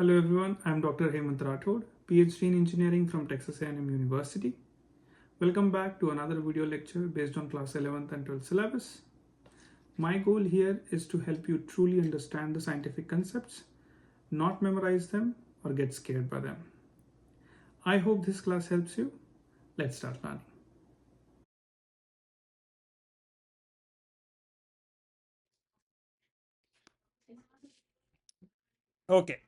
Hello everyone, I am Dr. Hemant Rathod, PhD in Engineering from Texas A&M University. Welcome back to another video lecture based on class 11th and 12th syllabus. My goal here is to help you truly understand the scientific concepts, not memorize them or get scared by them. I hope this class helps you. Let's start learning. Okay.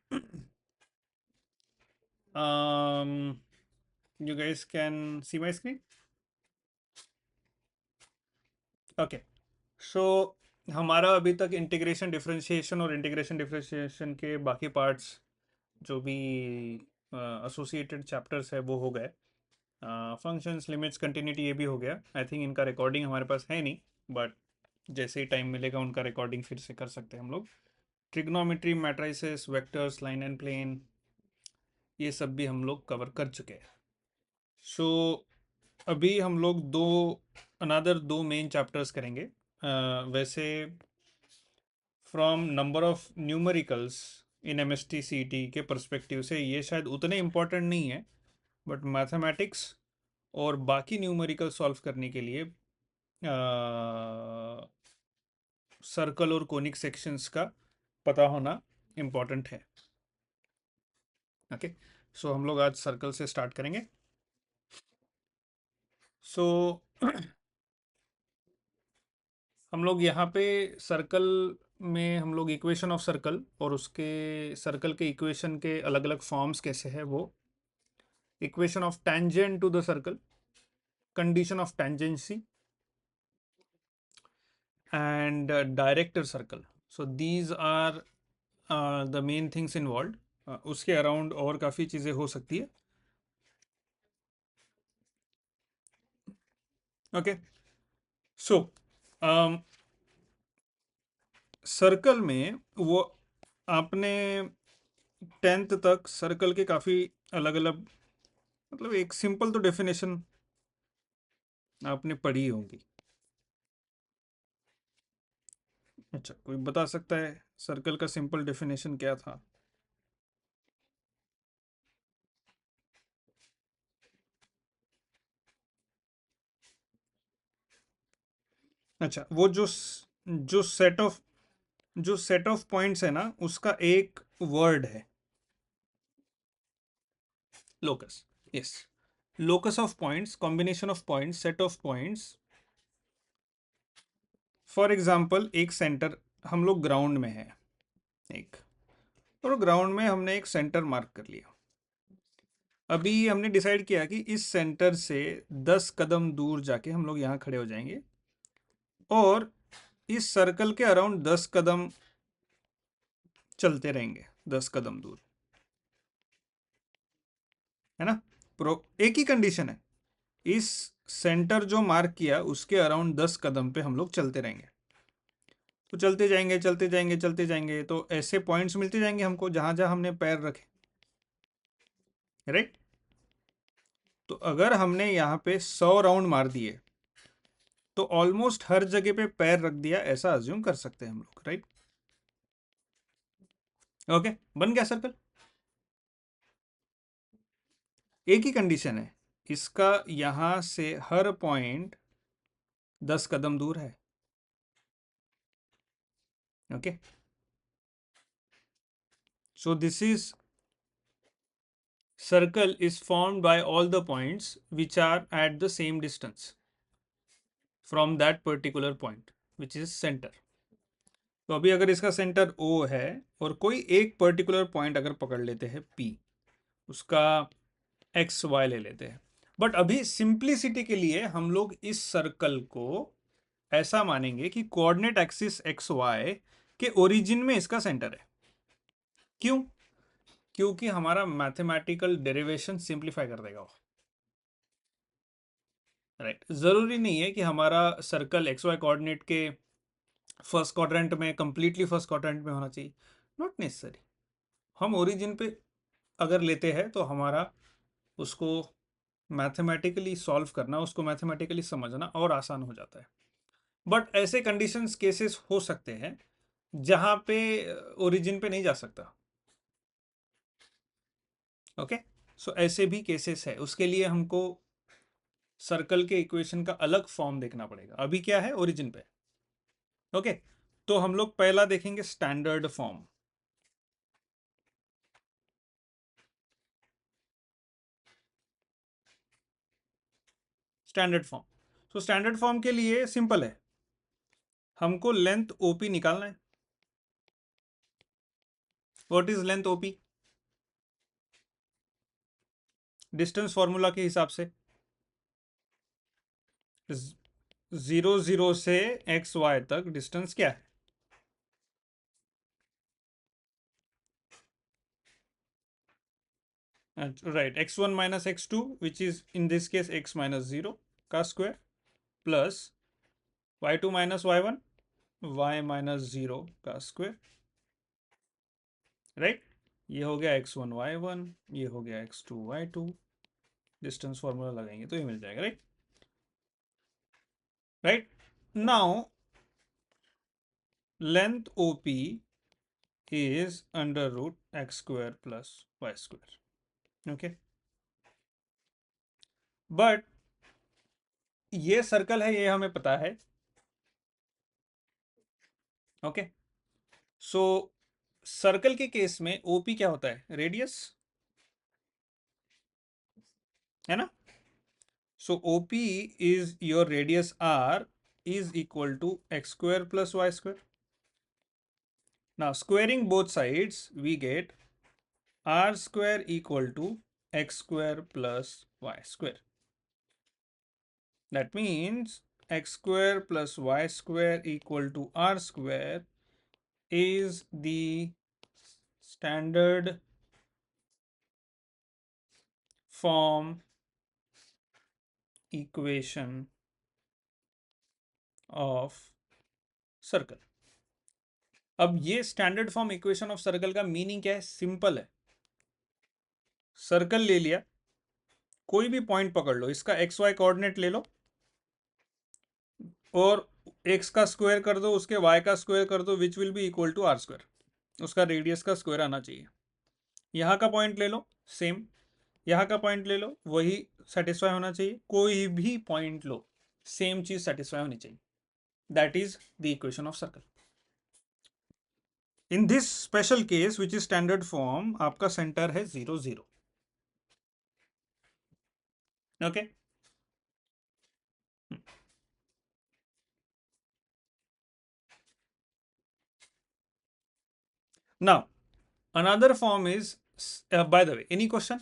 You guys can see my screen? Okay. So हमारा अभी तक integration differentiation और integration differentiation के बाकी parts जो भी associated chapters है वो हो गए. फंक्शंस, लिमिट्स, कंटिन्यूटी ये भी हो गया. आई थिंक इनका रिकॉर्डिंग हमारे पास है नहीं, बट जैसे ही टाइम मिलेगा उनका रिकॉर्डिंग फिर से कर सकते हैं हम लोग. Trigonometry, matrices, vectors, line and plane, ये सब भी हम लोग कवर कर चुके हैं. सो अभी हम लोग अनदर दो मेन चैप्टर्स करेंगे. वैसे from number of numericals in M S T C T के परस्पेक्टिव से ये शायद उतने इम्पोर्टेंट नहीं है, बट मैथमेटिक्स और बाकी न्यूमेरिकल सॉल्व करने के लिए सर्कल और कोनिक सेक्शंस का पता होना इम्पोर्टेंट है. ओके, सो हम लोग आज सर्कल से स्टार्ट करेंगे. सो हम लोग यहाँ पे सर्कल में हम लोग इक्वेशन ऑफ सर्कल और उसके सर्कल के इक्वेशन के अलग अलग फॉर्म्स कैसे है वो. Equation of tangent to the circle, condition of tangency and director circle. So these are the main things involve. उसके अराउंड और काफ़ी चीज़ें हो सकती है. ओके, सो सर्कल में वो आपने 10th तक सर्कल के काफ़ी अलग अलग, मतलब एक सिंपल तो डेफिनेशन आपने पढ़ी होगी. अच्छा, कोई बता सकता है सर्कल का सिंपल डेफिनेशन क्या था? अच्छा, वो जो सेट ऑफ पॉइंट्स है ना, उसका एक वर्ड है locus. Yes, locus of points, combination of points, set of points. For example एक सेंटर, हम लोग ग्राउंड में है एक, और ग्राउंड में हमने एक सेंटर मार्क कर लिया. अभी हमने डिसाइड किया कि इस सेंटर से 10 कदम दूर जाके हम लोग यहाँ खड़े हो जाएंगे और इस सर्कल के अराउंड 10 कदम चलते रहेंगे, 10 कदम दूर, है ना. एक ही कंडीशन है, इस सेंटर जो मार्क किया उसके अराउंड 10 कदम पे हम लोग चलते रहेंगे. तो चलते जाएंगे चलते जाएंगे चलते जाएंगे, तो ऐसे पॉइंट्स मिलते जाएंगे हमको जहां जहां हमने पैर रखे, राइट. तो अगर हमने यहाँ पे 100 राउंड मार दिए तो ऑलमोस्ट हर जगह पे पैर रख दिया, ऐसा अज्यूम कर सकते हैं हम लोग, राइट. ओके, बन गया सर्कल. एक ही कंडीशन है, इसका यहां से हर पॉइंट 10 कदम दूर है. Okay, so this is circle is formed by all the points which are at the same distance from that particular point which is center. तो अभी अगर इसका सेंटर O है और कोई एक पर्टिकुलर पॉइंट अगर पकड़ लेते हैं P, उसका एक्स वाई ले लेते हैं. बट अभी सिंप्लिसिटी के लिए हम लोग इस सर्कल को ऐसा मानेंगे कि कोऑर्डिनेट एक्सिस एक्स वाई के ओरिजिन में इसका सेंटर है. क्यों? क्योंकि हमारा मैथमेटिकल डेरिवेशन सिंप्लीफाई कर देगा वो, राइट. जरूरी नहीं है कि हमारा सर्कल एक्स वाई कोऑर्डिनेट के फर्स्ट क्वाड्रेंट में, कंप्लीटली फर्स्ट क्वाड्रेंट में होना चाहिए. Not necessary. हम ओरिजिन पे अगर लेते हैं तो हमारा उसको मैथमेटिकली सॉल्व करना, उसको मैथमेटिकली समझना और आसान हो जाता है. बट ऐसे कंडीशंस केसेस हो सकते हैं जहाँ पे ओरिजिन पे नहीं जा सकता. ओके, सो ऐसे भी केसेस है, उसके लिए हमको सर्कल के इक्वेशन का अलग फॉर्म देखना पड़ेगा। अभी क्या है, ओरिजिन पे। ओके, तो हम लोग पहला देखेंगे स्टैंडर्ड फॉर्म। स्टैंडर्ड फॉर्म, तो स्टैंडर्ड फॉर्म के लिए सिंपल है, हमको लेंथ ओपी निकालना है। What is length OP? Distance formula के हिसाब से 0 0 से एक्स वाई तक डिस्टेंस क्या है? Right, x1 minus x2 which is in this case x minus 0 का square plus y2 minus y1 y minus 0 का स्क्वायर। राइट, ये हो गया x1 y1, ये हो गया x2 y2। डिस्टेंस फॉर्मूला लगाएंगे तो ये मिल जाएगा। Right, right, now length OP is under root x square plus y square. Okay, but ये सर्कल है, ये हमें पता है। ओके, सो सर्कल के केस में ओपी क्या होता है? रेडियस, है ना? So OP is your radius r is equal to x square plus Y square. Now squaring both sides we get r square equal to x square plus Y square. That means x square plus y square equal to r square is the standard form equation of circle. अब ये standard form equation of circle का meaning क्या है? Simple है, circle ले लिया, कोई भी पॉइंट पकड़ लो, इसका एक्स वाई कोऑर्डिनेट ले लो और एक्स का स्क्वायर कर दो, उसके वाई का स्क्वायर कर दो, which will be equal to are square. उसका रेडियस का स्क्वायर आना चाहिए। यहाँ का पॉइंट ले लो, सेम, यहाँ का पॉइंट ले लो, वही सेटिस्फाई होना चाहिए। कोई भी पॉइंट लो, सेम चीज सेटिस्फाई होनी चाहिए। That is the equation of circle. In this special case which is standard form, आपका सेंटर है 0 0। Okay, now another form is by the way, any question?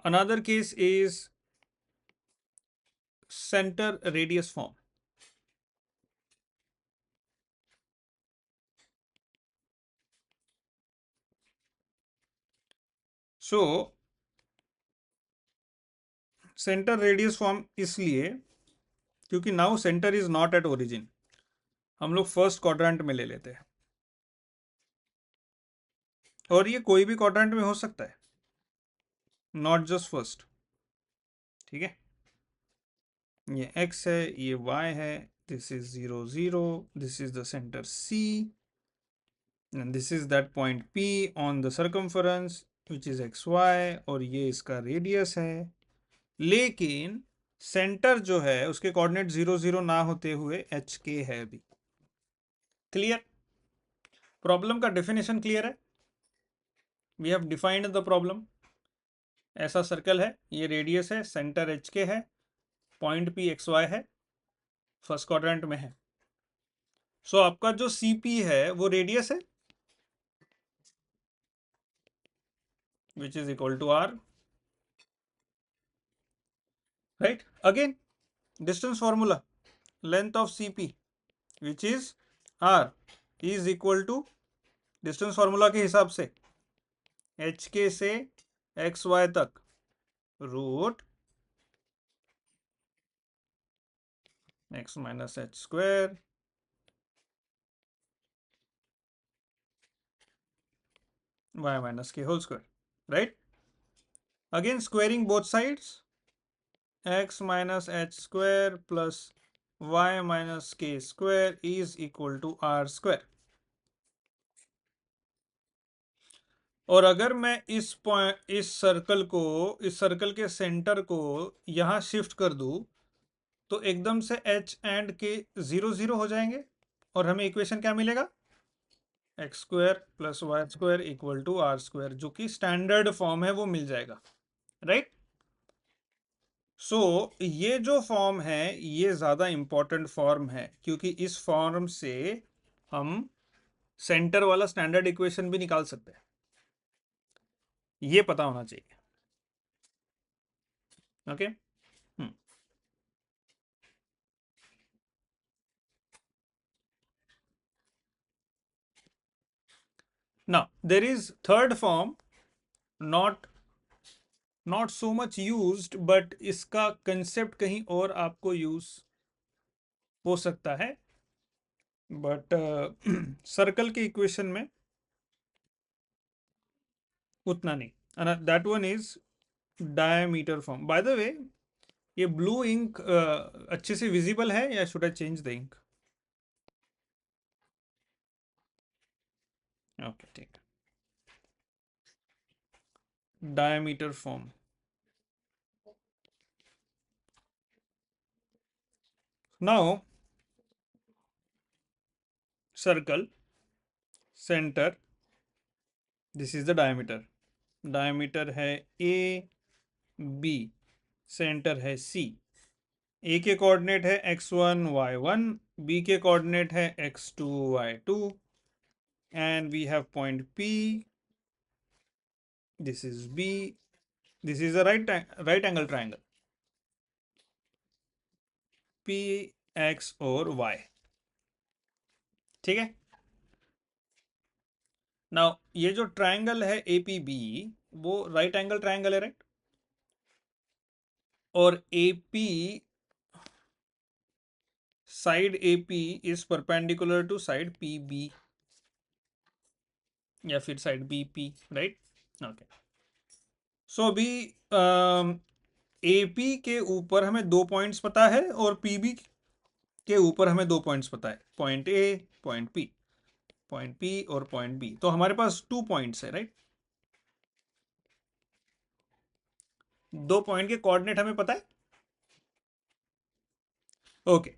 Another case is center radius form. So center radius form इसलिए क्योंकि now centre is not at origin, हम लोग first quadrant में ले लेते हैं, और ये कोई भी क्वाड्रेंट में हो सकता है, नॉट जस्ट फर्स्ट। ठीक है, ये x है, ये y है, this is 0 0, this is the centre C and this is that point P on the circumference which is xy, और ये इसका रेडियस है। लेकिन सेंटर जो है उसके कोऑर्डिनेट 0 0 ना होते हुए एच के है अभी। क्लियर? प्रॉब्लम का डेफिनेशन क्लियर है? We have defined the problem. ऐसा सर्कल है, ये रेडियस है, सेंटर एच के है, पॉइंट पी एक्स वाई है, फर्स्ट क्वाड्रेंट में है। सो आपका जो सी पी है वो रेडियस है which is equal to R. Right, again distance formula, length of C P which is R is equal to, distance formula के हिसाब से एच के से एक्स वाई तक root X minus H square y minus k whole square. Right, again squaring both sides, x minus h square plus y minus k square is equal to r square. और अगर मैं इस circle के centre को यहाँ shift कर दूं तो एकदम से h एंड k 0 0 हो जाएंगे और हमें इक्वेशन क्या मिलेगा, X square plus Y square equal to are square, जो कि स्टैंडर्ड फॉर्म है वो मिल जाएगा, राइट। सो ये जो फॉर्म है ये ज़्यादा इंपॉर्टेंट फॉर्म है क्योंकि इस फॉर्म से हम सेंटर वाला स्टैंडर्ड इक्वेशन भी निकाल सकते हैं, ये पता होना चाहिए। Okay, now there is third form, not not so much used, but इसका कंसेप्ट कहीं और आपको यूज हो सकता है, बट सर्कल के इक्वेशन में उतना नहीं। That one is diameter form. By the way, ये ब्लू इंक अच्छे से विजिबल है या should I change the ink? Okay, ठीक। Diameter form, now circle centre, this is the diameter. डायमीटर है ए बी, सेंटर है सी। ए के कोऑर्डिनेट है x1 y1, बी के कोऑर्डिनेट है x2 y2, and we have point P. This is B. This is a right angle triangle, P x और y, ठीक है। नाउ ये जो ट्राइंगल है APB वो राइट एंगल ट्राइंगल है, राइट। और AP side AP is perpendicular to side PB या फिर side BP, right. Okay, so अभी AP के ऊपर हमें 2 पॉइंट्स पता है और PB के ऊपर हमें 2 पॉइंट्स पता है, point A, point P, point P और पॉइंट B। तो हमारे पास 2 पॉइंट्स है, राइट। 2 पॉइंट के कोऑर्डिनेट हमें पता है। ओके,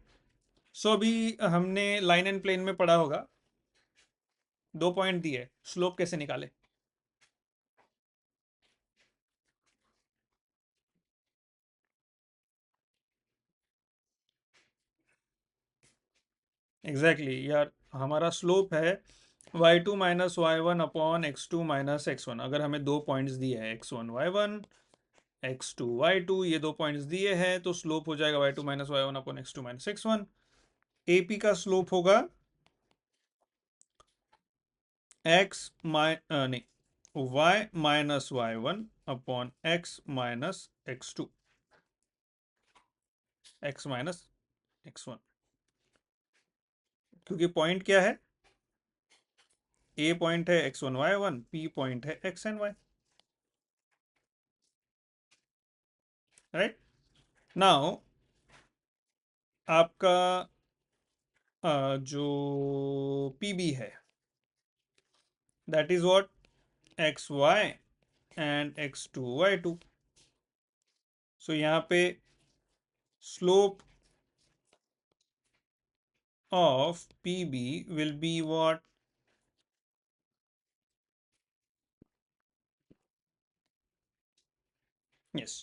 सो अभी हमने लाइन एंड प्लेन में पढ़ा होगा, 2 पॉइंट दिए, स्लोप कैसे निकाले? एग्जैक्टली यार, हमारा स्लोप है y2 minus Y one upon x2 minus x1। अगर हमें 2 पॉइंट्स दिए हैं x1 y1, x2 y2, ये 2 पॉइंट्स दिए हैं तो स्लोप हो जाएगा y2 minus Y one upon x2 minus x1। AP का स्लोप होगा नहीं, y minus Y one upon x minus x2, x minus x1। क्योंकि पॉइंट क्या है, A पॉइंट है x1 y1, P पॉइंट है x and y, right. Now आपका जो PB है that is what, xy and x2 y2। सो यहाँ पे slope of PB will be what, yes,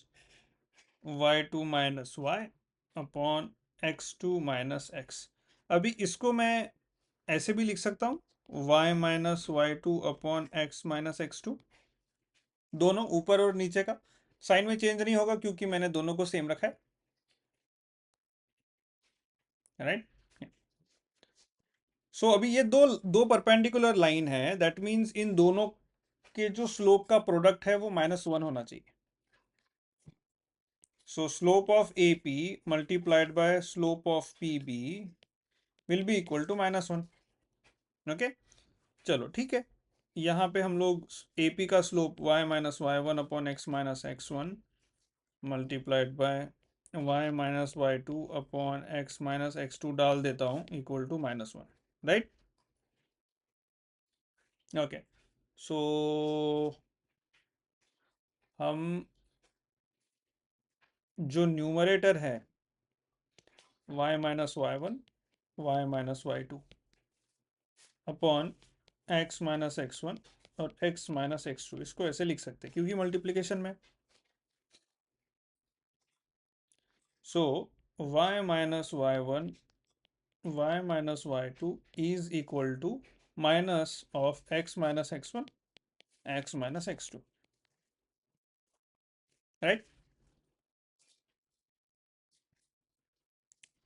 y2 minus y upon x2 minus x। अभी इसको मैं ऐसे भी लिख सकता हूँ, y minus Y two upon X minus x2। दोनों ऊपर और नीचे का साइन में चेंज नहीं होगा क्योंकि मैंने दोनों को सेम रखा है, राइट। सो अभी ये दो दो परपेंडिकुलर लाइन है, दैट मीन्स इन दोनों के जो स्लोप का प्रोडक्ट है वो -1 होना चाहिए। So slope of AP multiplied by slope of PB will be equal to -1। Okay, चलो ठीक है। यहाँ पे हम लोग AP का slope y minus Y one upon X minus x1 multiplied by y minus Y two upon X minus x2 डाल देता हूँ equal to -1, right. Okay, so हम जो न्यूमरेटर है y minus Y one Y minus Y two upon x minus X one और x minus X two, इसको ऐसे लिख सकते हैं क्योंकि मल्टीप्लिकेशन में। So y minus Y one y minus y2 is equal to minus of x minus x1 x minus x2, right?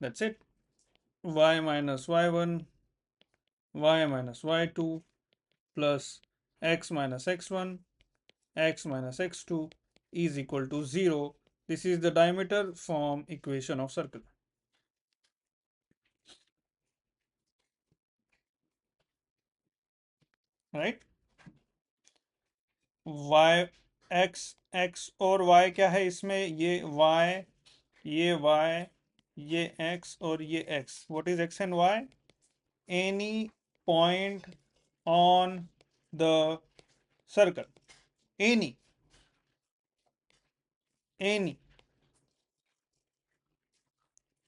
That's it. Y minus y1 y minus y2 plus x minus x1 x minus x2 is equal to 0. This is the diameter form equation of circle, right? y x x और y क्या है इसमें, ये y ये y ये x और ये x. What is x and y? Any point on the circle. Any.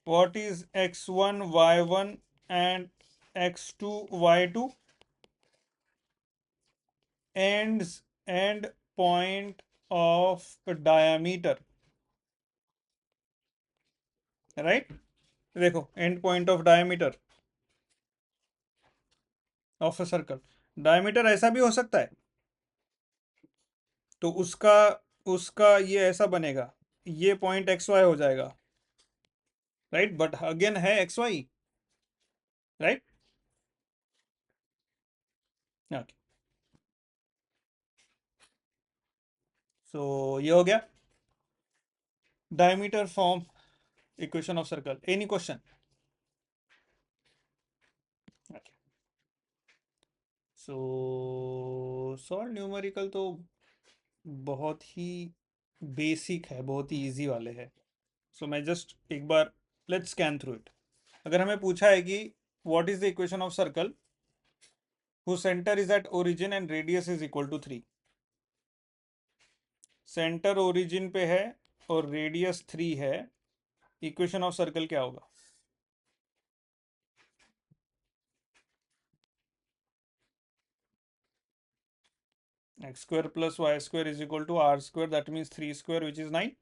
What is x1 y1 and x2 y2? End point of diameter, right? देखो end point of diameter of a circle. Diameter ऐसा भी हो सकता है, तो उसका उसका ये ऐसा बनेगा, ये पॉइंट एक्स वाई हो जाएगा, राइट? बट अगेन है x Y, right? Okay, so ये हो गया diameter form equation of circle. Any question? So solve numerical तो बहुत ही बेसिक है, बहुत ही इजी वाले है. सो मैं जस्ट एक बार लेट्स स्कैन थ्रू इट. अगर हमें पूछा है कि what is the equation of circle whose center is at origin and radius is equal to 3. Centre origin पे है और रेडियस 3 है, इक्वेशन ऑफ सर्कल क्या होगा? x square plus y square is equal to r square, that means 3 square, which is 9.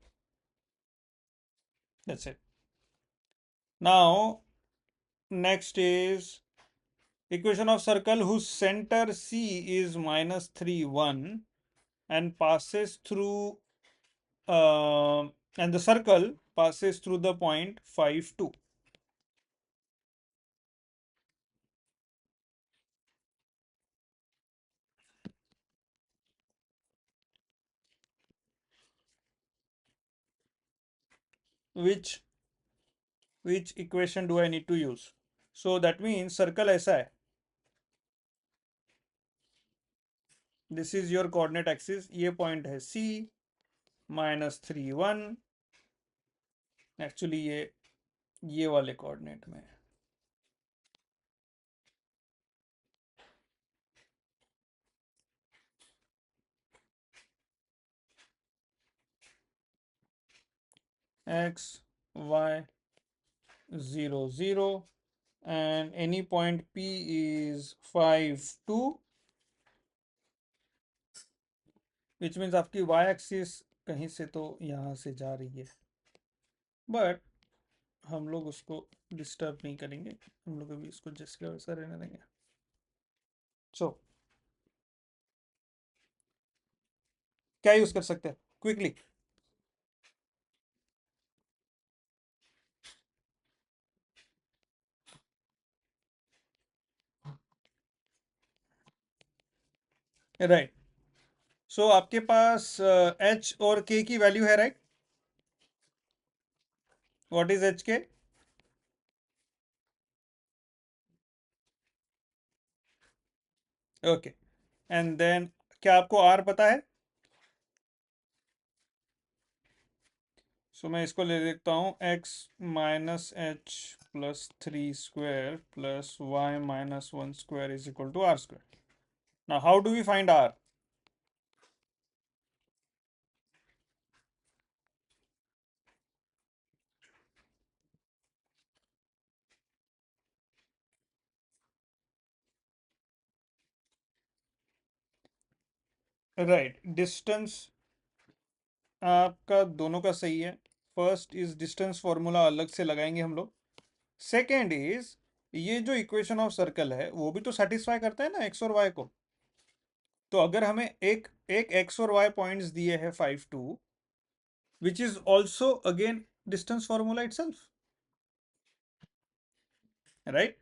That's it. Now next is equation of circle whose center C is minus 3 1 and passes through and the circle passes through the point 5 2. which equation do I need to use? So that means circle ऐसा है, this is your coordinate axis, ये point है C minus 3 1, actually ये वाले coordinate में है. x y 0 0 and any point P is 5 2, which means आपकी y axis कहीं से तो यहाँ से जा रही है, बट हम लोग उसको डिस्टर्ब नहीं करेंगे, हम लोग अभी इसको जैसे का वैसा रहने देंगे. सो क्या यूज कर सकते हैं क्विकली? राइट. सो आपके पास h और k की वैल्यू है, right? What is h k? Okay, and then क्या आपको r पता है? सो मैं इसको ले देखता हूँ, x minus H plus 3 square plus y minus 1 square is equal to r square. Now, how do we find R? Right, distance आपका दोनों का सही है. फर्स्ट इज डिस्टेंस फॉर्मूला अलग से लगाएंगे हम लोग. सेकेंड इज ये जो इक्वेशन ऑफ सर्कल है वो भी तो सेटिस्फाई करता है ना एक्स और वाई को. तो अगर हमें एक एक एक्स और वाई पॉइंट्स दिए हैं 5 2, which is also again distance formula itself, right.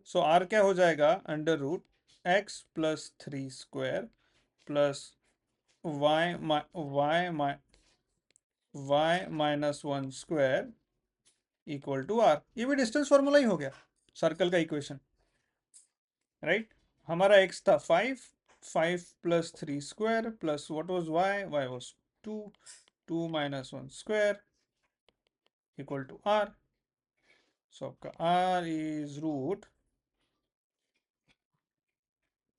So R क्या हो जाएगा, under root X plus 3 square plus Y Y Y -1 square equal to R. ये भी डिस्टेंस फॉर्मूला ही हो गया सर्कल का इक्वेशन, राइट. हमारा एक्स था 5, 5 plus 3 square plus what was y, y was 2, 2 -1 square equal to r. So आपका r is root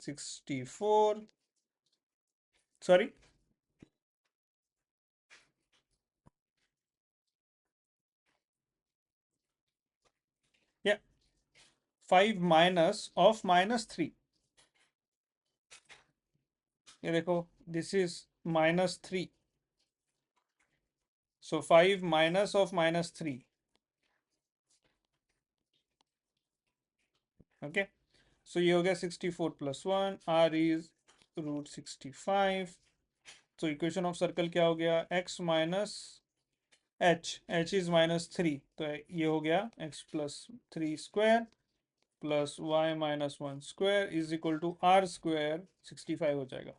64, sorry, या 5 minus of -3. ये देखो, this is -3. So 5 minus of -3. Okay, so ये हो गया 64 plus 1. R is root 65. So equation of circle क्या हो गया, x माइनस h इज -3. तो ये हो गया x plus 3 square plus Y -1 square is equal to are square 65 हो जाएगा.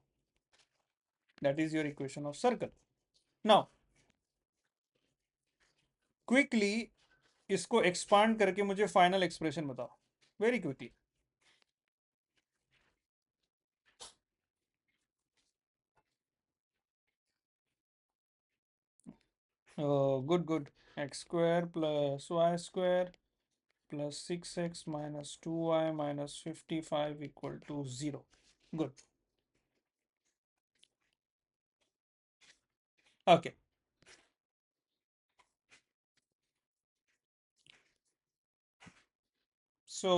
That is your equation of circle. Now quickly इसको एक्सपांड करके मुझे फाइनल एक्सप्रेशन बताओ, very quickly. Good good. X square plus Y square plus 6x minus 2y minus 55 equal to 0. Good. Okay. So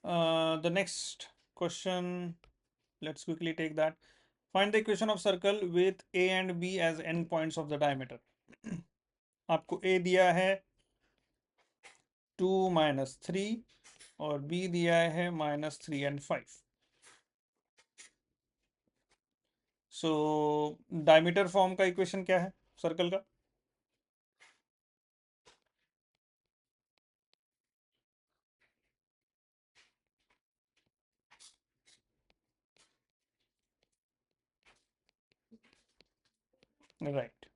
the next question, let's quickly take that. Find the equation of circle with A and B as endpoints of the diameter. आपको A दिया है 2 -3 और B दिया है -3 and 5. So diameter form का equation क्या है circle का? राइट.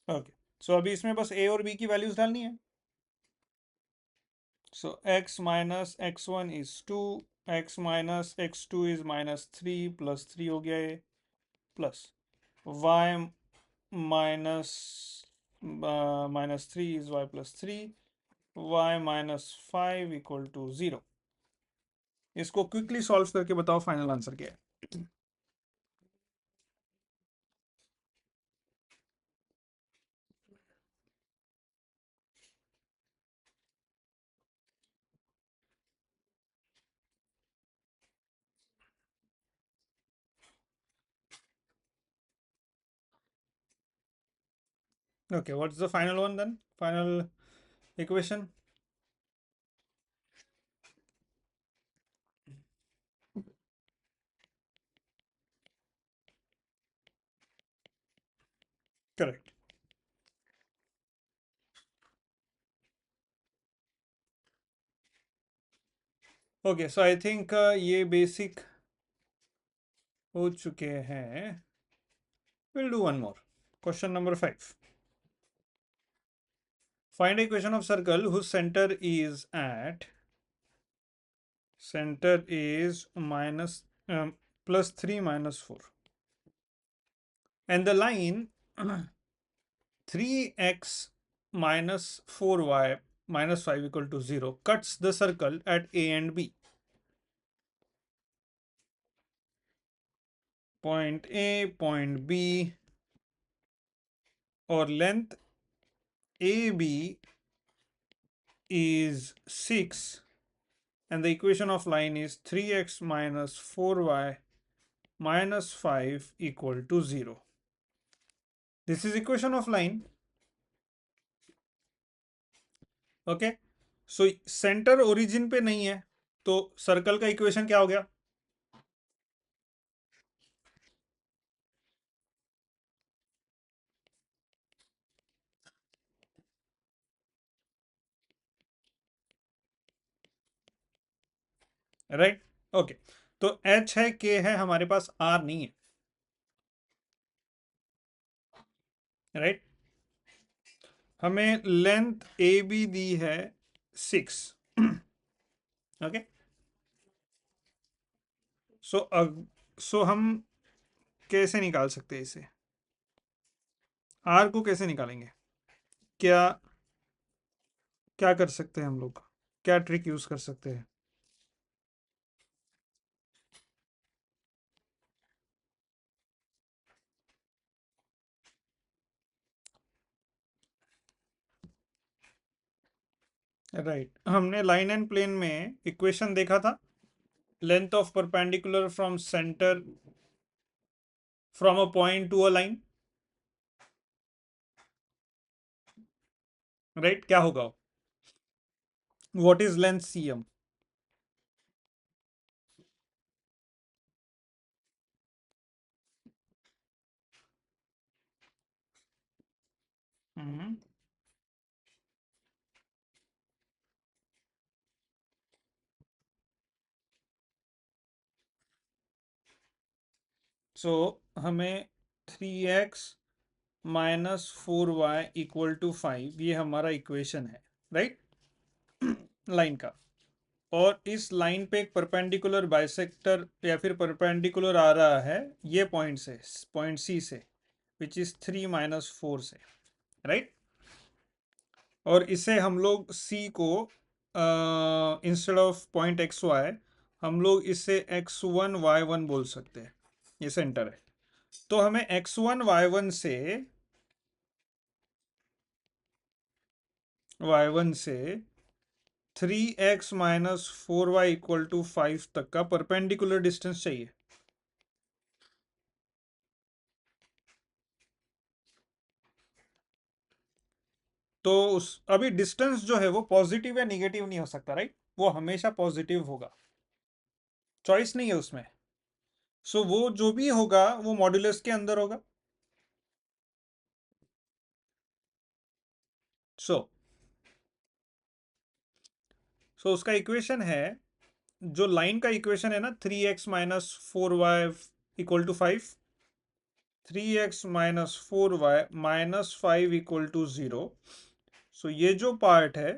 ओके, सो अभी इसमें बस A और B की वैल्यूज डालनी है. So x minus x1 is 2, x minus x2 is -3 plus 3 हो गया ये, plus y minus -3 is y plus 3, y minus 5 equal to 0. इसको क्विकली सॉल्व करके बताओ फाइनल आंसर क्या है. Okay, what's the final one then? Final equation? Correct. Okay, so I think ये basic हो चुके हैं. We'll do one more. Question number 5. Find equation of circle whose center is minus +3 -4, and the line 3x minus 4y minus 5 equal to 0 cuts the circle at A and B. Point A, point B, और length A B is 6 and the equation of line is 3x minus 4y minus 5 equal to 0. This is equation of line. Okay. So center origin पे नहीं है तो circle का equation क्या हो गया? Right okay तो h है, k है, हमारे पास r नहीं है. राइट हमें लेंथ ए बी दी है 6. ओके सो हम कैसे निकाल सकते हैं इसे? r को कैसे निकालेंगे? क्या क्या कर सकते हैं हम लोग? क्या ट्रिक यूज कर सकते हैं? राइट हमने लाइन एंड प्लेन में इक्वेशन देखा था. Length of perpendicular from center from a point to a line. Right क्या होगा? What is length cm? So हमें 3x minus 4y equal to 5 ये हमारा इक्वेशन है. राइट लाइन का. और इस लाइन पे एक परपेंडिकुलर बाइसेक्टर या फिर परपेंडिकुलर आ रहा है ये पॉइंट से, पॉइंट सी से, विच इज 3 माइनस 4 से. राइट और इसे हम लोग सी को instead of point X Y हम लोग इसे x1 y1 बोल सकते हैं. ये सेंटर है. तो हमें x1 y1 से 3x minus 4y equal to 5 तक का परपेंडिकुलर डिस्टेंस चाहिए. तो उस अभी डिस्टेंस जो है वो पॉजिटिव या निगेटिव नहीं हो सकता. राइट वो हमेशा पॉजिटिव होगा. चॉइस नहीं है उसमें. सो वो जो भी होगा वो मॉड्यूलस के अंदर होगा. सो उसका इक्वेशन है, जो लाइन का इक्वेशन है ना, 3x minus 4y equal to 5, 3x minus 4y minus 5 equal to 0. So ये जो पार्ट है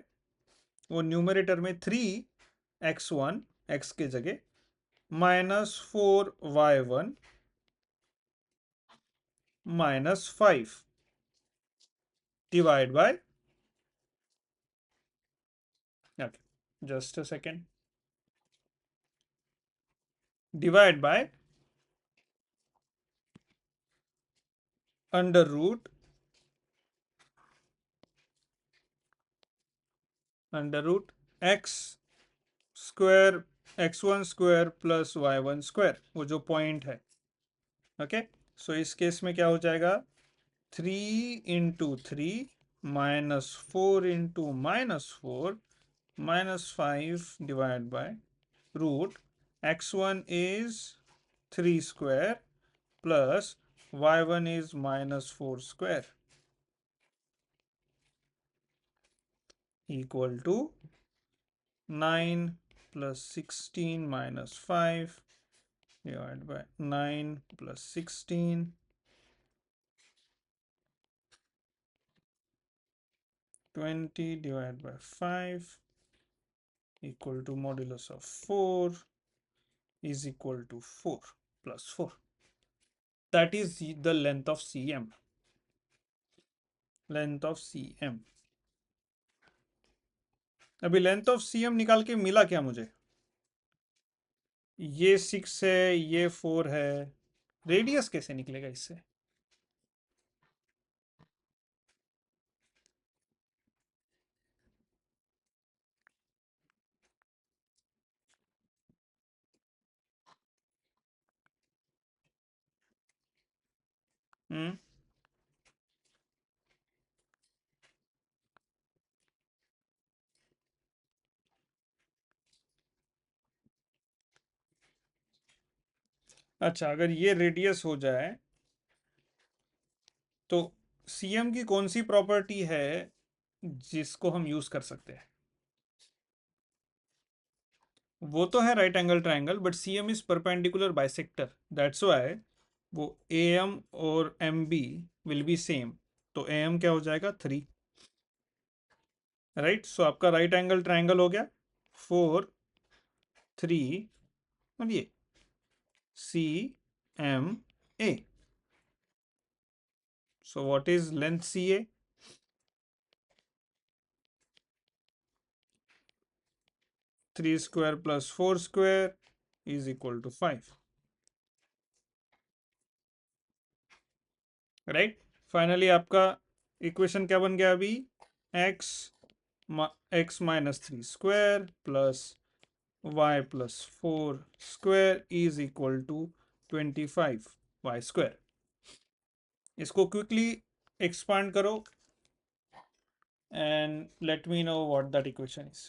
वो न्यूमरेटर में 3x1 x के जगह minus 4y1 minus 5 divide by, just a second, divide by under root x square x1 square plus y1 square, वो जो point है. ओके सो इस केस में क्या हो जाएगा? 3 into 3 minus 4 into -4 minus 5 divide by root x1 is 3 square plus y1 is -4 square equal to 9 plus 16 minus 5 divided by 9 plus 16 20 divided by 5 equal to modulus of 4 is equal to 4 plus 4. That is the length of CM. Length of CM. अभी length of CM निकाल के मिला क्या मुझे? ये 6 है, ये 4 है, रेडियस कैसे निकलेगा इससे? हम्म, अच्छा, अगर ये रेडियस हो जाए तो सीएम की कौन सी प्रॉपर्टी है जिसको हम यूज कर सकते हैं? वो तो है right angle triangle, but CM is perpendicular bisector, that's why वो एएम और एमबी विल बी सेम। तो एएम क्या हो जाएगा? 3, राइट। सो आपका राइट एंगल ट्रायंगल हो गया 4 3, और ये C M A. So what is length C A? 3 square plus 4 square is equal to 5, right. Finally आपका इक्वेशन क्या बन गया अभी? X x minus 3 square plus y plus 4 square is equal to 25 y square. इसको quickly expand करो and let me know what that equation is.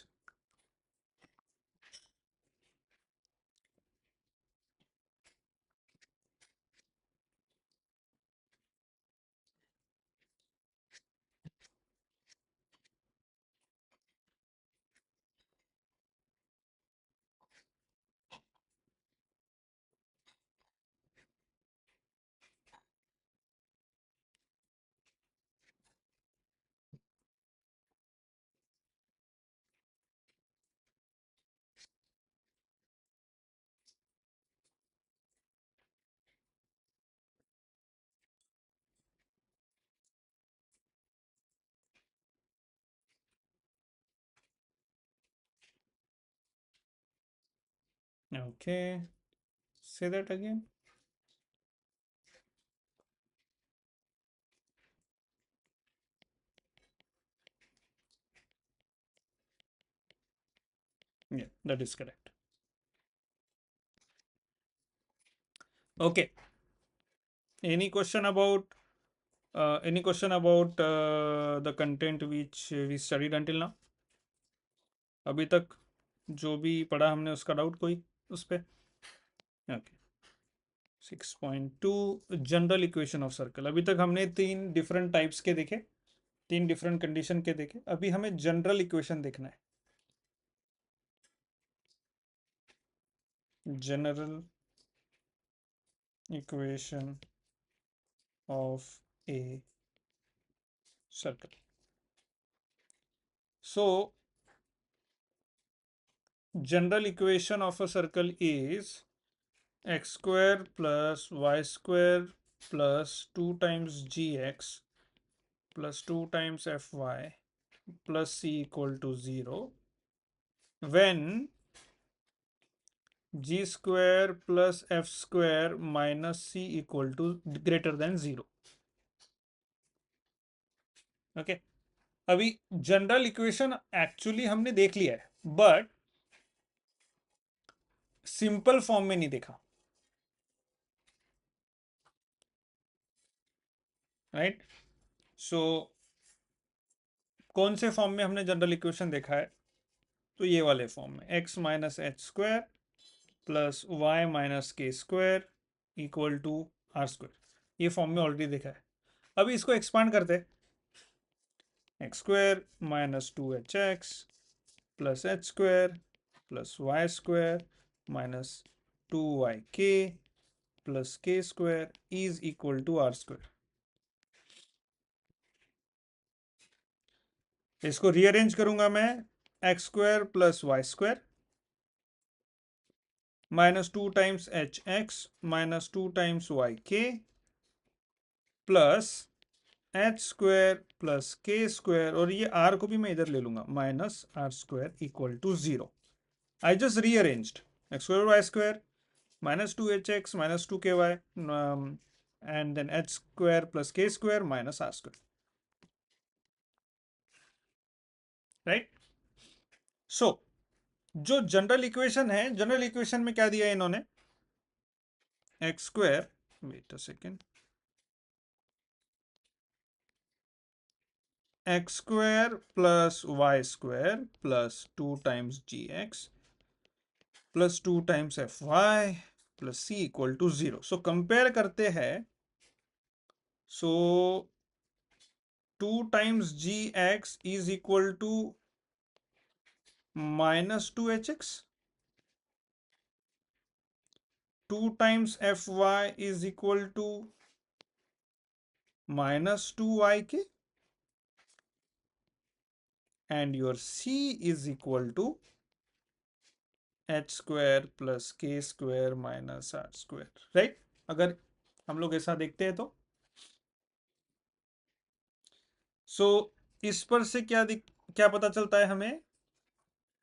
Okay, say that again. Yeah, that is correct. Okay, any question about the content which we studied until now? अभी तक जो भी पढ़ा हमने उसका doubt कोई उस पे? Okay, 6.2 general equation of circle. अभी तक हमने 3 डिफरेंट टाइप्स के देखे, 3 डिफरेंट कंडीशन के देखे। अभी हमें जनरल इक्वेशन देखना है। General equation of a circle. So, general equation of a circle is x square plus y square plus 2 times gx plus 2 times fy plus c equal to 0 when g square plus f square minus c equal to greater than 0. Okay, अभी general equation actually हमने देख लिया है, but simple form में नहीं देखा, right. सो कौन से फॉर्म में हमने जनरल इक्वेशन देखा है? तो ये वाले फॉर्म में, x minus H square plus y minus k square equal to are square, ये फॉर्म में ऑलरेडी देखा है। अभी इसको एक्सपांड करते हैं, x square minus 2hx plus h square plus Y square minus 2yk plus k square is equal to are square. इसको rearrange करूंगा मैं, x square plus Y square minus 2 times h x minus 2 times y k plus h square plus k square, और ये r को भी मैं इधर ले लूंगा, minus r square equal to 0। I just rearranged x square y square, minus 2hx minus 2ky and then h square plus k square minus r square, right? So जो general equation है, general equation में क्या दिया है इन्होंने, x square, wait a second, x square plus Y square plus 2 times g x plus 2 times f y plus c equal to 0. So compare करते हैं. So 2 times g x is equal to minus 2hx, 2 times fy is equal to minus 2yk, and your c is equal to h square plus k square minus r square, right? अगर हम लोग ऐसा देखते हैं तो इस पर से क्या पता चलता है हमें,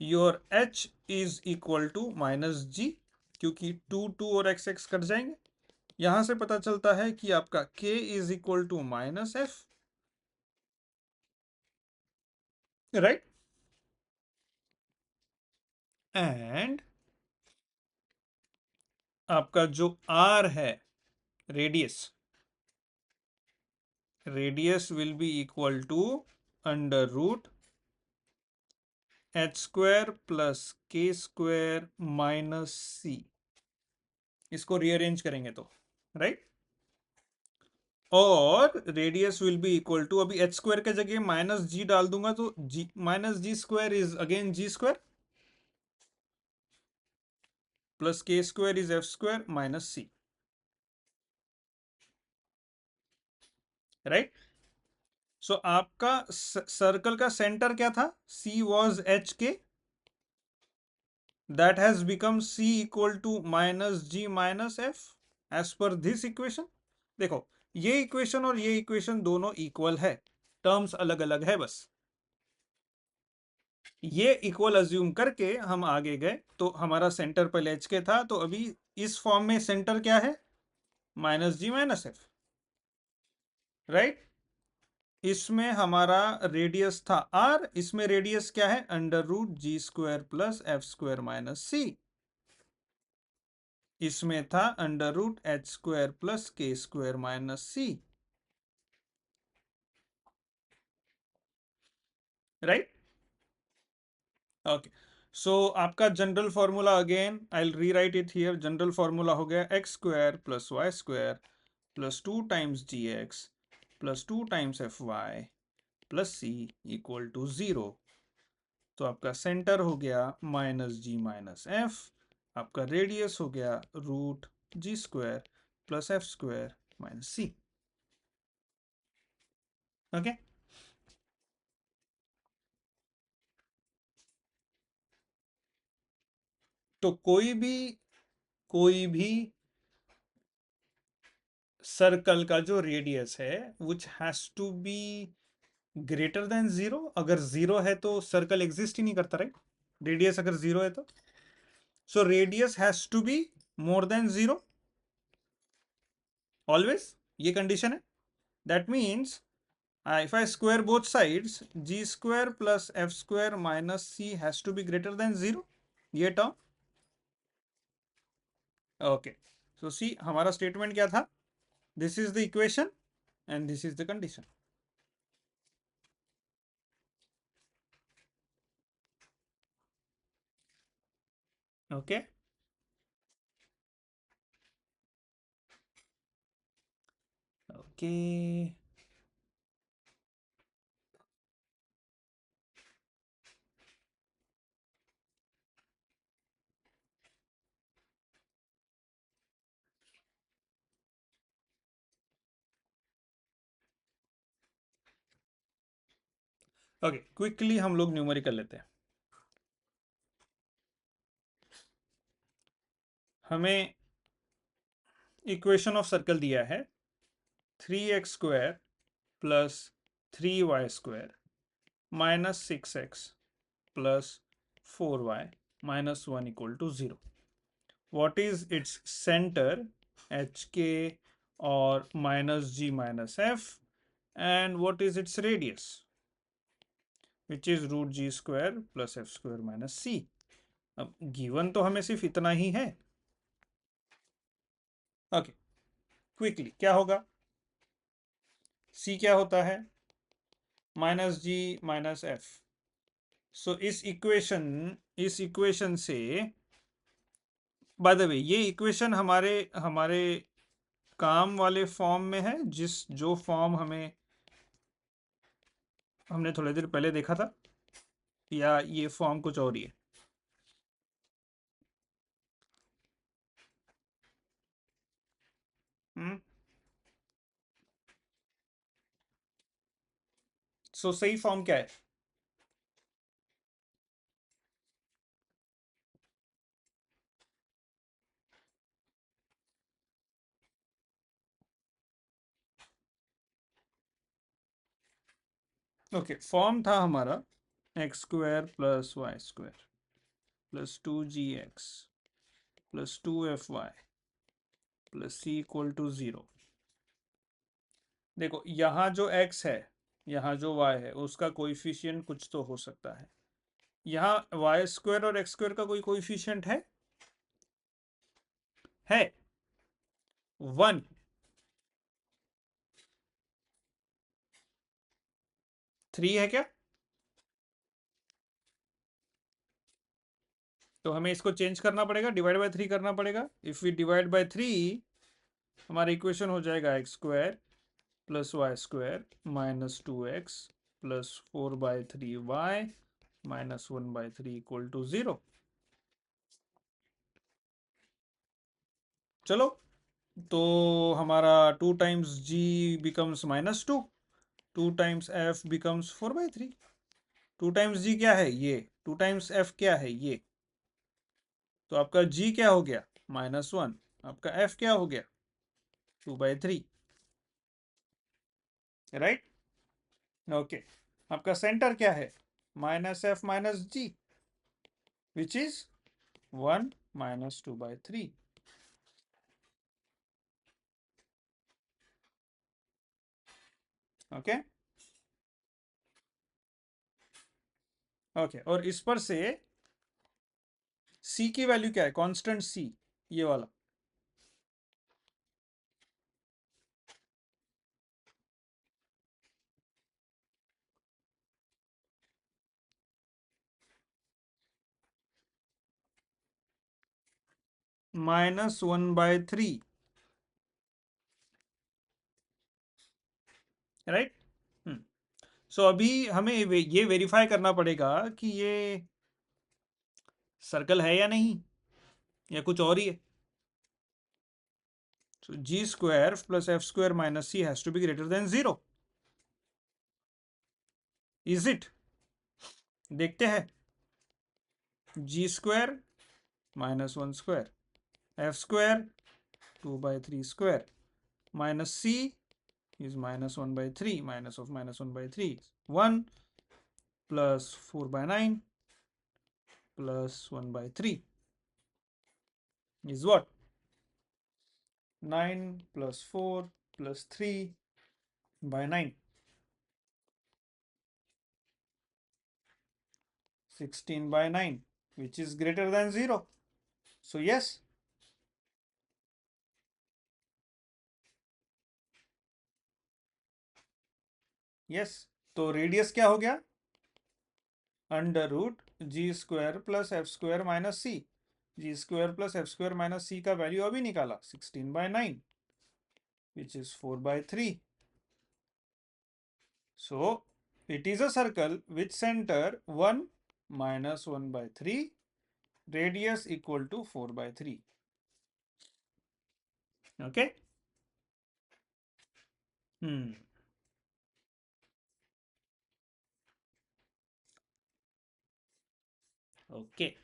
your h is equal to minus g, क्योंकि 2 और x कट जाएंगे. यहां से पता चलता है कि आपका k is equal to minus f, right? And आपका जो r है, radius will be equal to under root h square plus k square minus c. इसको रीअरेंज करेंगे तो, राइट? और radius will be equal to, अभी एच स्क्वायर के जगह माइनस जी डाल दूंगा तो g minus g square is again g square plus k square is f square minus c, right? So आपका सर्कल का सेंटर क्या था, सी वॉज एच के, that has become c equal to minus g minus f as per this equation. देखो, ये equation और ये equation दोनों इक्वल है, टर्म्स अलग अलग है बस. ये इक्वल अज्यूम करके हम आगे गए तो हमारा सेंटर पहले एच के था, तो अभी इस फॉर्म में सेंटर क्या है, minus g minus f, right? इसमें हमारा रेडियस था आर, इसमें रेडियस क्या है, under root g square plus f square minus c. इसमें था under root h square plus k square minus c, right? Okay. So आपका general formula again I will rewrite it here. General formula हो गया x square plus Y square plus 2 times g x plus 2 times f y plus c equal to 0. तो आपका सेंटर हो गया minus g minus f, आपका radius हो गया root g square plus f square minus c. Okay. तो कोई भी सर्कल का जो रेडियस है which has to be greater than 0. अगर 0 है तो सर्कल एग्जिस्ट ही नहीं करता, राइट? रेडियस अगर 0 है तो, so radius has to be more than 0 always. ये कंडीशन है. That means if I square both sides, g square plus f square minus c has to be greater than 0. ये term, okay. सो सी हमारा statement क्या था, this is the equation and this is the condition. Okay. Okay. Okay, quickly हम लोग numerical लेते हैं. हमें equation of circle दिया है 3x square plus 3y square minus 6x plus 4y minus 1 equal to 0. what is its center hk or minus g minus f, and what is its radius, which is root g square plus f square minus c. अब given तो हमें सिर्फ इतना ही है. Okay, quickly क्या होगा? c क्या होता है? Minus g minus F. सो इस इक्वेशन से, बाय द वे, ये इक्वेशन हमारे हमारे काम वाले फॉर्म में है, जो फॉर्म हमने थोड़ी देर पहले देखा था, या ये फॉर्म कुछ और ही है? सो सही फॉर्म क्या है? ओके, फॉर्म था हमारा x square plus Y square plus 2gx plus 2fy plus c equal to 0. देखो, यहाँ जो x है, यहाँ जो y है, उसका कोइफिशिएंट कुछ तो हो सकता है. यहाँ वाई स्क्वायर और एक्स स्क्वायर का कोई कोइफिशिएंट है 1. 3 है क्या? तो हमें इसको चेंज करना पड़ेगा, डिवाइड बाय 3 करना पड़ेगा. इफ वी डिवाइड बाय 3, हमारा इक्वेशन हो जाएगा x square plus Y square minus 2x plus 4/3y minus 1/3 equal to 0. चलो, तो हमारा 2 times g becomes -2, 2 times f becomes 4/3. 2 times g क्या है? ये. 2 टाइम्स f क्या है? ये. तो आपका g क्या हो गया? -1. आपका f क्या हो गया? 2/3. राइट? ओके. आपका सेंटर क्या है? -f minus g, which is 1 minus 2/3. Okay. Okay, और इस पर से c की वैल्यू क्या है? कांस्टेंट c, ये वाला. -1/3. राइट. सो अभी हमें ये वेरीफाई करना पड़ेगा कि ये सर्कल है या नहीं, या कुछ और ही है. So g square plus f square minus c has to be greater than 0. Is it? देखते हैं. g square minus 1 square, f square 2/3 square, minus c is -1/3, minus of -1/3 is 1, plus 4/9 plus 1/3 is what? 9 plus 4 plus 3/9. 16/9, which is greater than 0. So yes. Yes. तो radius क्या हो गया? Under root g square plus f square minus c. G square plus f square minus c का value अभी निकाला, 16/9, which is 4/3. So it is a circle which centre 1 minus 1/3, radius equal to 4/3. Okay. Okay.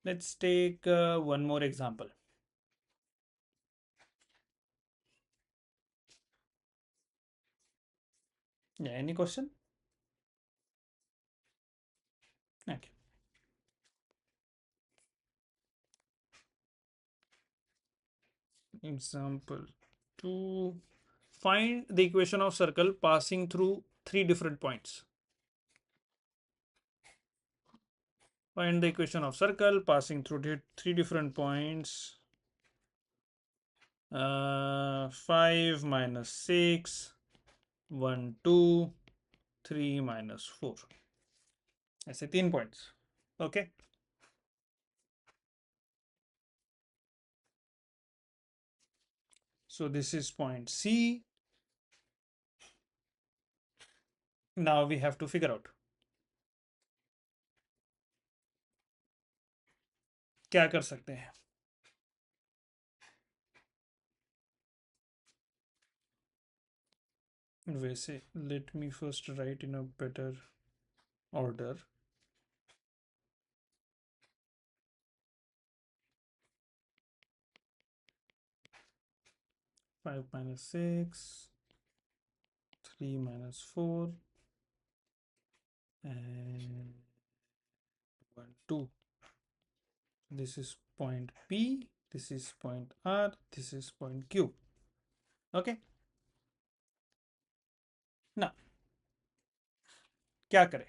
Let's take one more example. Yeah, any question? Okay. Example 2. Find the equation of circle passing through three different points. Find the equation of circle passing through three different points. 5 minus 6, 1 2, 3 minus 4. ऐसे 3 points. Okay. So this is point C. Now we have to figure out क्या कर सकते हैं. वैसे let me first write in a better order. 5 minus 6, 3 minus 4, and 1 2. This is point P, this is point R, this is point Q. Okay. Now क्या करें.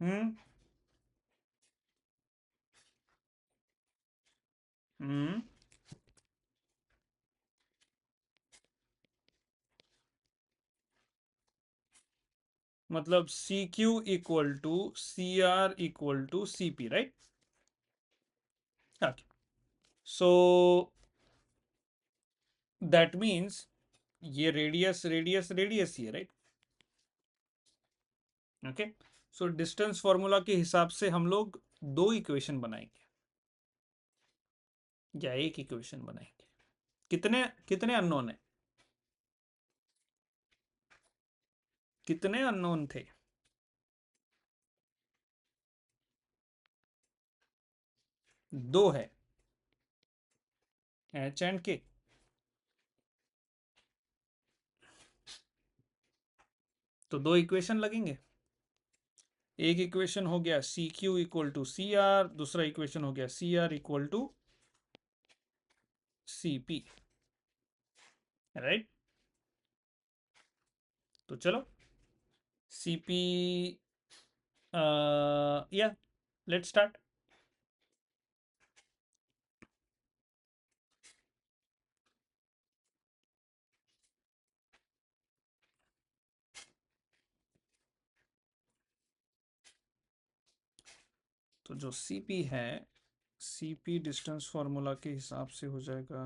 हम्म हम्म मतलब C Q equal to C R equal to C P, right. Okay. So that means ये radius radius radius ही है, right. Okay. So distance formula के हिसाब से हम लोग दो इक्वेशन बनाएंगे या एक इक्वेशन बनाएंगे. कितने कितने अननोन है. कितने अननोन थे. दो है. एच एंड के. तो दो इक्वेशन लगेंगे. एक इक्वेशन हो गया C Q equal to C R, दूसरा इक्वेशन हो गया C R equal to C P, right. तो चलो सी पी या लेट स्टार्ट. तो जो सी पी है, सी पी डिस्टेंस फॉर्मूला के हिसाब से हो जाएगा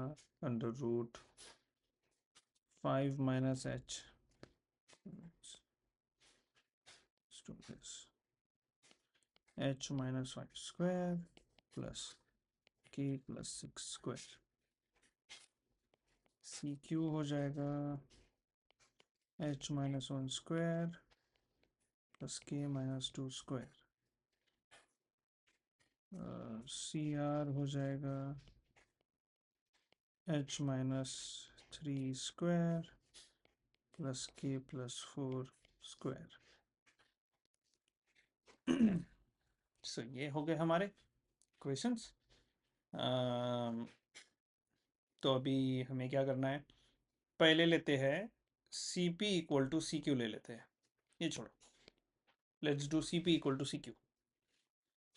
under root 5 minus h h minus 5 square plus k plus 6 square. C Q हो जाएगा h minus 1 square plus k minus 2 square. C R हो जाएगा h minus 3 square plus k plus 4 square. So ये हो गए हमारे क्वेश्चंस. तो अभी हमें क्या करना है. पहले लेते हैं C P equal to C Q ले लेते हैं. ये छोड़ो. Let's do C P equal to C Q.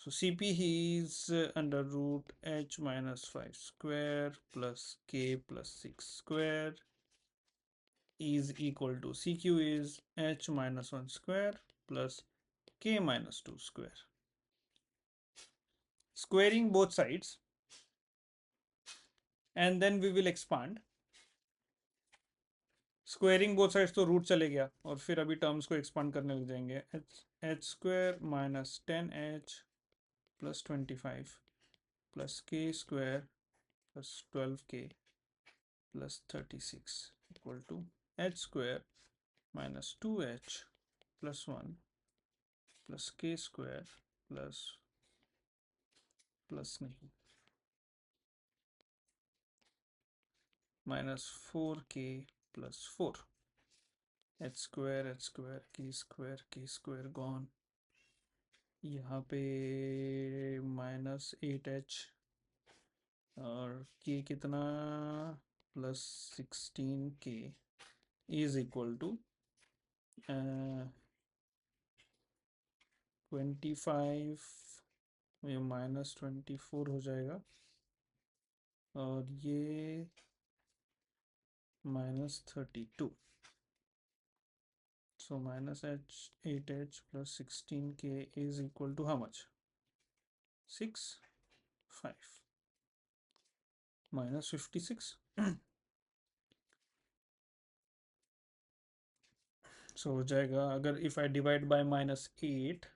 So CP is under root h minus 5 square plus k plus 6 square is equal to CQ is h minus 1 square plus k minus 2 square. Squaring both sides and then we will expand. Squaring both sides तो root चले गया और फिर अभी terms को expand करने लग जाएंगे. H square minus 10h plus 25 plus k square plus 12k plus 36 equal to h square minus 2h plus 1 plus k square plus plus नहीं minus 4k plus 4 h square gone यहाँ पे minus 8h और k कितना plus 16k is equal to 25 ये minus 24 हो जाएगा और ये minus 32 so minus h 8h plus 16k is equal to how much 6 5 minus 56 so हो जाएगा अगर if I divide by minus 8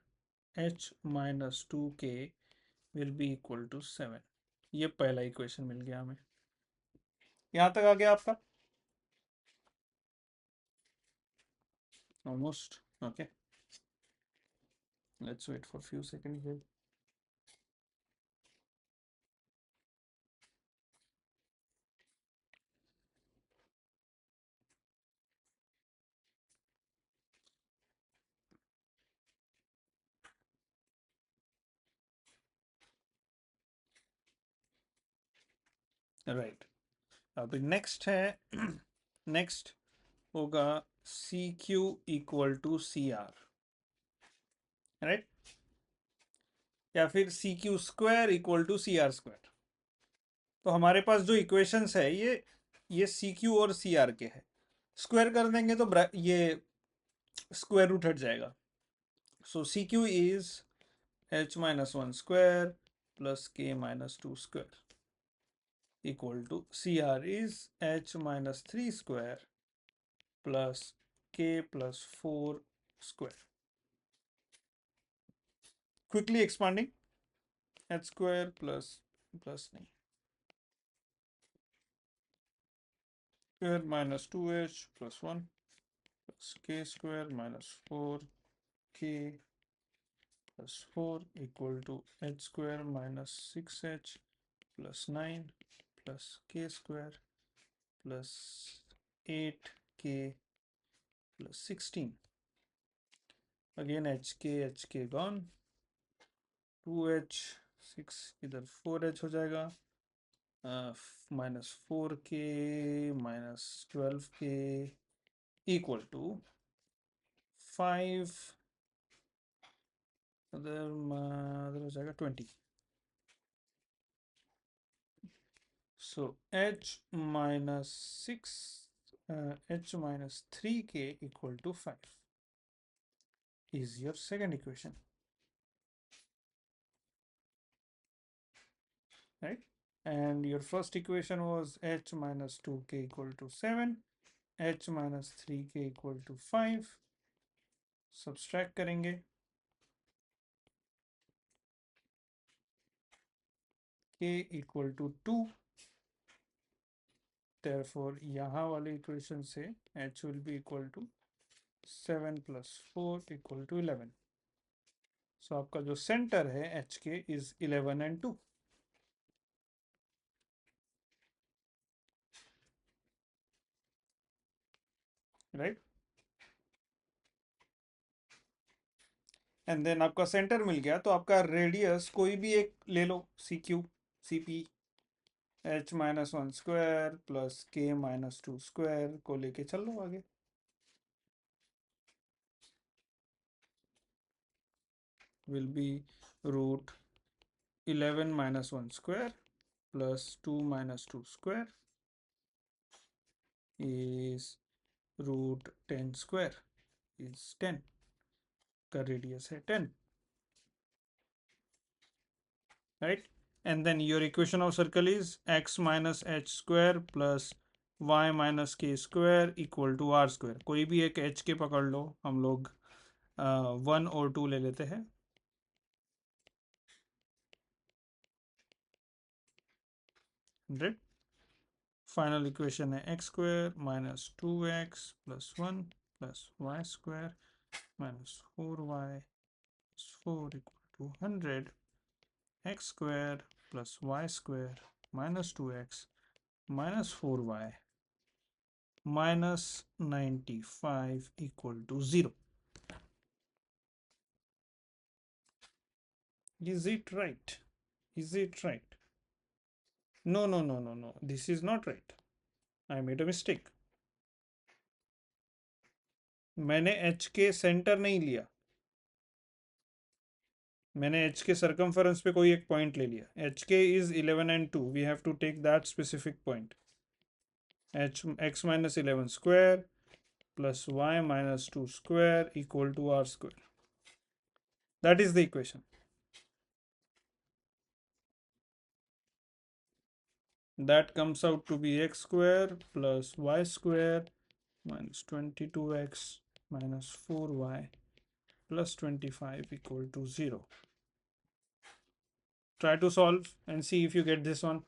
h minus 2k will be equal to 7 ये पहला इक्वेशन मिल गया हमें यहाँ तक आ गया आपका almost okay let's wait for few seconds here right अभी नेक्स्ट है नेक्स्ट होगा C Q equal to C R right या फिर C Q square equal to C R square तो हमारे पास जो इक्वेशंस है ये सी क्यू और सी आर के है स्क्वायर कर देंगे तो ये स्क्वायर रूट हट जाएगा so C Q is h minus 1 square plus k minus 2 square equal to C R is h minus 3 square plus k plus 4 square quickly expanding h square plus plus नहीं square minus 2h plus 1 plus k square minus 4k plus 4 equal to h square minus 6h plus 9 plus k square plus 8k plus 16 again hk gone 2h 6 इधर 4h हो जाएगा minus 4k minus 12k equal to 5 other हो जाएगा 20 so h minus 6 h minus 3k equal to 5 is your second equation right and your first equation was h minus 2k equal to 7 h minus 3k equal to 5 subtract करेंगे k equal to 2 therefore यहाँ वाले equation से h will be equal to 7 plus 4 equal to 11 so आपका जो centre है h के is 11 and 2 right and then आपका centre मिल गया तो आपका रेडियस कोई भी एक ले लो C Q C P h minus 1 square plus k minus 2 square को लेके चल लो आगे will be root 11 minus 1 square plus 2 minus 2 square is root 10 square is 10 का रेडियस है 10 right and then your equation of circle is x minus h square plus y minus k square equal to r square कोई भी एक h के पकड़ लो हम लोग 1 और 2 ले लेते हैं फाइनल इक्वेशन है x square minus 2x plus 1 plus y square minus 4y 4 equal to 100, x square plus y square minus 2x minus 4y minus 95 equal to 0. Is it right? Is it right? No, no, no, no, no. This is not right. I made a mistake. मैंने h के centre नहीं लिया, मैंने h के circumference पे कोई एक point ले लिया. h k is 11 and 2. We have to take that specific point. x minus 11 square plus y minus 2 square equal to r square. That is the equation. That comes out to be x square plus y square minus 22x minus 4y plus 25 equal to 0. Try to solve and see if you get this one.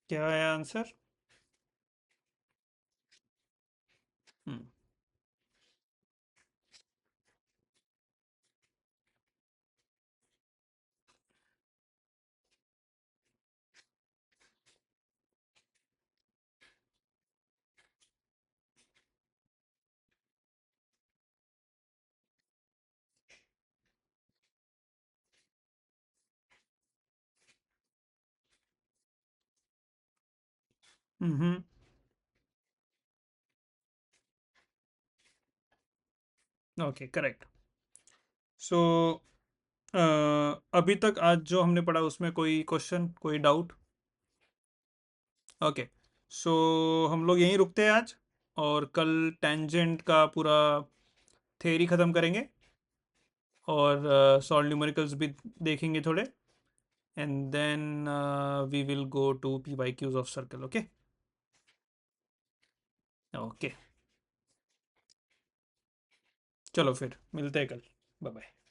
क्या है answer? Hmm. Okay, correct. So अभी तक आज जो हमने पढ़ा उसमें कोई क्वेश्चन, कोई डाउट? ओके, सो हम लोग यहीं रुकते हैं आज, और कल टेंजेंट का पूरा थ्योरी ख़त्म करेंगे और सॉल्व न्यूमेरिकल्स भी देखेंगे थोड़े, and then we will go to PYQs of circle. Okay okay, चलो फिर मिलते हैं कल. Bye bye.